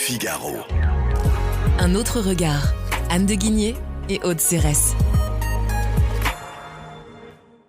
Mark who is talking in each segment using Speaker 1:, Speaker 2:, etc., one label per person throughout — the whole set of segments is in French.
Speaker 1: Figaro.
Speaker 2: Un autre regard. Anne de Guigné et Aude Cérès.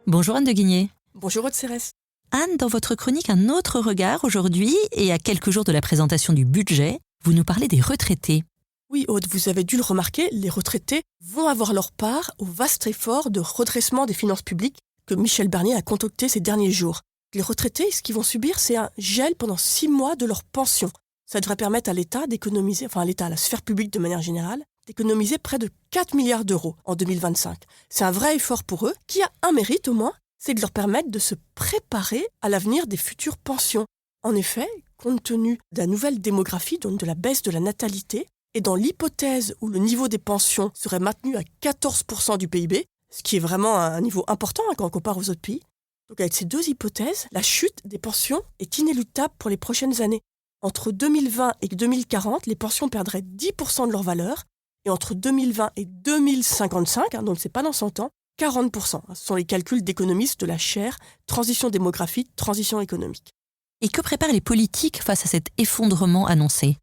Speaker 3: Bonjour Anne de Guigné.
Speaker 4: Bonjour Aude Cérès.
Speaker 3: Anne, dans votre chronique Un autre regard aujourd'hui, et à quelques jours de la présentation du budget, vous nous parlez des retraités.
Speaker 4: Oui Aude, vous avez dû le remarquer, les retraités vont avoir leur part au vaste effort de redressement des finances publiques que Michel Barnier a concocté ces derniers jours. Les retraités, ce qu'ils vont subir, c'est un gel pendant 6 mois de leur pension. Ça devrait permettre à l'État d'économiser, à l'État, à la sphère publique de manière générale, d'économiser près de 4 milliards d'euros en 2025. C'est un vrai effort pour eux, qui a un mérite au moins, c'est de leur permettre de se préparer à l'avenir des futures pensions. En effet, compte tenu de la nouvelle démographie, donc de la baisse de la natalité, et dans l'hypothèse où le niveau des pensions serait maintenu à 14% du PIB, ce qui est vraiment un niveau important quand on compare aux autres pays, donc avec ces deux hypothèses, la chute des pensions est inéluctable pour les prochaines années. Entre 2020 et 2040, les pensions perdraient 10% de leur valeur, et entre 2020 et 2055, donc c'est pas dans 100 ans, 40%. Ce sont les calculs d'économistes de la chaire Transition démographique, transition économique.
Speaker 3: Et que préparent les politiques face à cet effondrement annoncé ?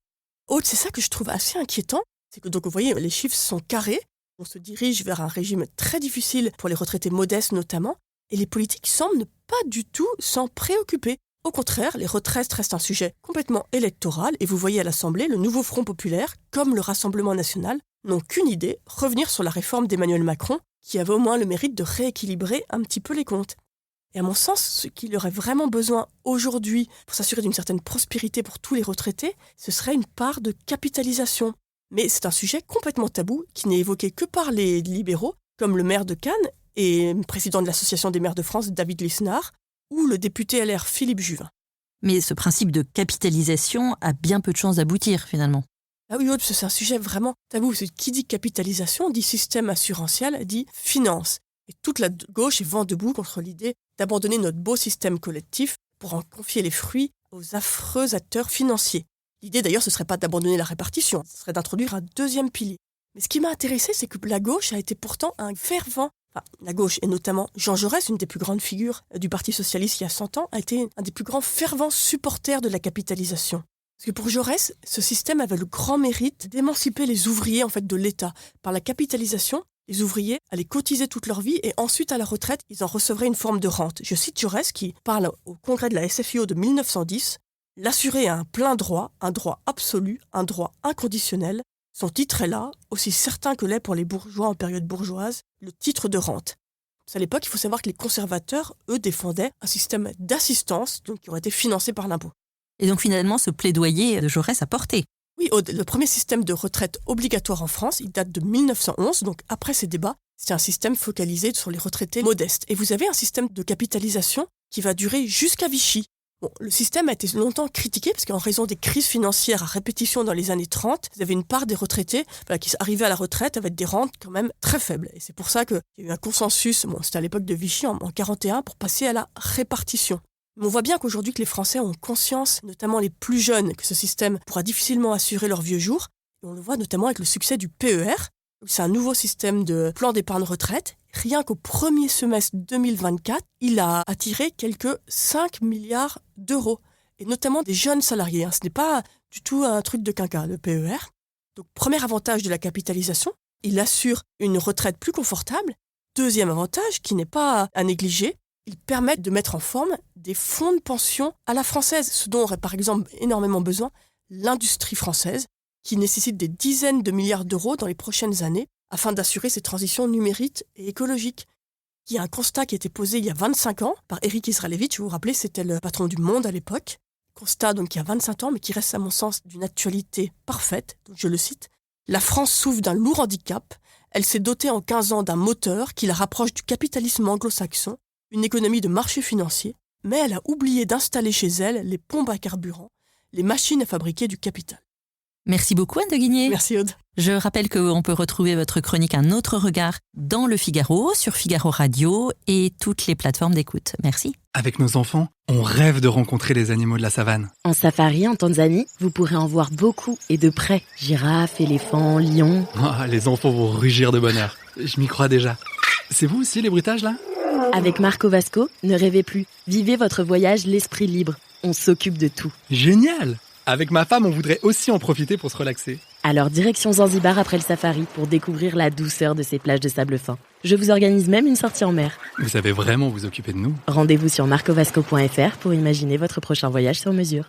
Speaker 4: Aude, c'est ça que je trouve assez inquiétant. C'est que, donc, vous voyez, les chiffres sont carrés. On se dirige vers un régime très difficile pour les retraités modestes notamment. Et les politiques semblent ne pas du tout s'en préoccuper. Au contraire, les retraites restent un sujet complètement électoral. Et vous voyez à l'Assemblée, le nouveau Front populaire, comme le Rassemblement national, n'ont qu'une idée, revenir sur la réforme d'Emmanuel Macron, qui avait au moins le mérite de rééquilibrer un petit peu les comptes. Et à mon sens, ce qu'il aurait vraiment besoin aujourd'hui pour s'assurer d'une certaine prospérité pour tous les retraités, ce serait une part de capitalisation. Mais c'est un sujet complètement tabou qui n'est évoqué que par les libéraux, comme le maire de Cannes et président de l'Association des maires de France, David Lisnard, ou le député LR Philippe Juvin.
Speaker 3: Mais ce principe de capitalisation a bien peu de chances d'aboutir finalement.
Speaker 4: Ah oui, Aude, c'est un sujet vraiment tabou. Qui dit capitalisation, dit système assurantiel, dit finance. Et toute la gauche est vent debout contre l'idée d'abandonner notre beau système collectif pour en confier les fruits aux affreux acteurs financiers. L'idée d'ailleurs, ce ne serait pas d'abandonner la répartition, ce serait d'introduire un deuxième pilier. Mais ce qui m'a intéressé, c'est que la gauche a été pourtant un fervent. La gauche, et notamment Jean Jaurès, une des plus grandes figures du Parti socialiste il y a 100 ans, a été un des plus grands fervents supporters de la capitalisation. Parce que pour Jaurès, ce système avait le grand mérite d'émanciper les ouvriers de l'État. Par la capitalisation, les ouvriers allaient cotiser toute leur vie et ensuite à la retraite, ils en recevraient une forme de rente. Je cite Jaurès qui parle au congrès de la SFIO de 1910. « L'assurer a un plein droit, un droit absolu, un droit inconditionnel. Son titre est là, aussi certain que l'est pour les bourgeois en période bourgeoise, le titre de rente. » À l'époque, il faut savoir que les conservateurs, eux, défendaient un système d'assistance qui aurait été financé par l'impôt.
Speaker 3: Et donc finalement, ce plaidoyer de Jaurès a porté.
Speaker 4: Oui, le premier système de retraite obligatoire en France, il date de 1911, donc après ces débats, c'est un système focalisé sur les retraités modestes. Et vous avez un système de capitalisation qui va durer jusqu'à Vichy. Le système a été longtemps critiqué parce qu'en raison des crises financières à répétition dans les années 30, vous avez une part des retraités qui arrivaient à la retraite avec des rentes quand même très faibles. Et c'est pour ça qu'il y a eu un consensus, c'était à l'époque de Vichy en 1941, pour passer à la répartition. Mais on voit bien qu'aujourd'hui que les Français ont conscience, notamment les plus jeunes, que ce système pourra difficilement assurer leurs vieux jours. Et on le voit notamment avec le succès du PER. C'est un nouveau système de plan d'épargne retraite. Rien qu'au premier semestre 2024, il a attiré quelques 5 milliards d'euros. Et notamment des jeunes salariés. Ce n'est pas du tout un truc de quinca, le PER. Donc, premier avantage de la capitalisation, il assure une retraite plus confortable. Deuxième avantage, qui n'est pas à négliger, ils permettent de mettre en forme des fonds de pension à la française, ce dont aurait par exemple énormément besoin l'industrie française, qui nécessite des dizaines de milliards d'euros dans les prochaines années afin d'assurer ces transitions numériques et écologiques. Il y a un constat qui a été posé il y a 25 ans par Éric Israelevich, vous vous rappelez, c'était le patron du Monde à l'époque. Constat donc il y a 25 ans, mais qui reste à mon sens d'une actualité parfaite. Donc, je le cite, « La France souffre d'un lourd handicap. Elle s'est dotée en 15 ans d'un moteur qui la rapproche du capitalisme anglo-saxon, une économie de marché financier, mais elle a oublié d'installer chez elle les pompes à carburant, les machines à fabriquer du capital. »
Speaker 3: Merci beaucoup Anne de Guigné.
Speaker 4: Merci Aude.
Speaker 3: Je rappelle qu'on peut retrouver votre chronique Un autre regard dans le Figaro, sur Figaro Radio et toutes les plateformes d'écoute. Merci.
Speaker 5: Avec nos enfants, on rêve de rencontrer les animaux de la savane.
Speaker 6: En safari en Tanzanie, vous pourrez en voir beaucoup et de près. Girafes, éléphants, lions.
Speaker 5: Oh, les enfants vont rugir de bonheur. Je m'y crois déjà. C'est vous aussi les bruitages là ?
Speaker 6: Avec Marco Vasco, ne rêvez plus. Vivez votre voyage l'esprit libre. On s'occupe de tout.
Speaker 5: Génial! Avec ma femme, on voudrait aussi en profiter pour se relaxer.
Speaker 6: Alors direction Zanzibar après le safari pour découvrir la douceur de ces plages de sable fin. Je vous organise même une sortie en mer.
Speaker 5: Vous savez vraiment vous occuper de nous.
Speaker 6: Rendez-vous sur marcovasco.fr pour imaginer votre prochain voyage sur mesure.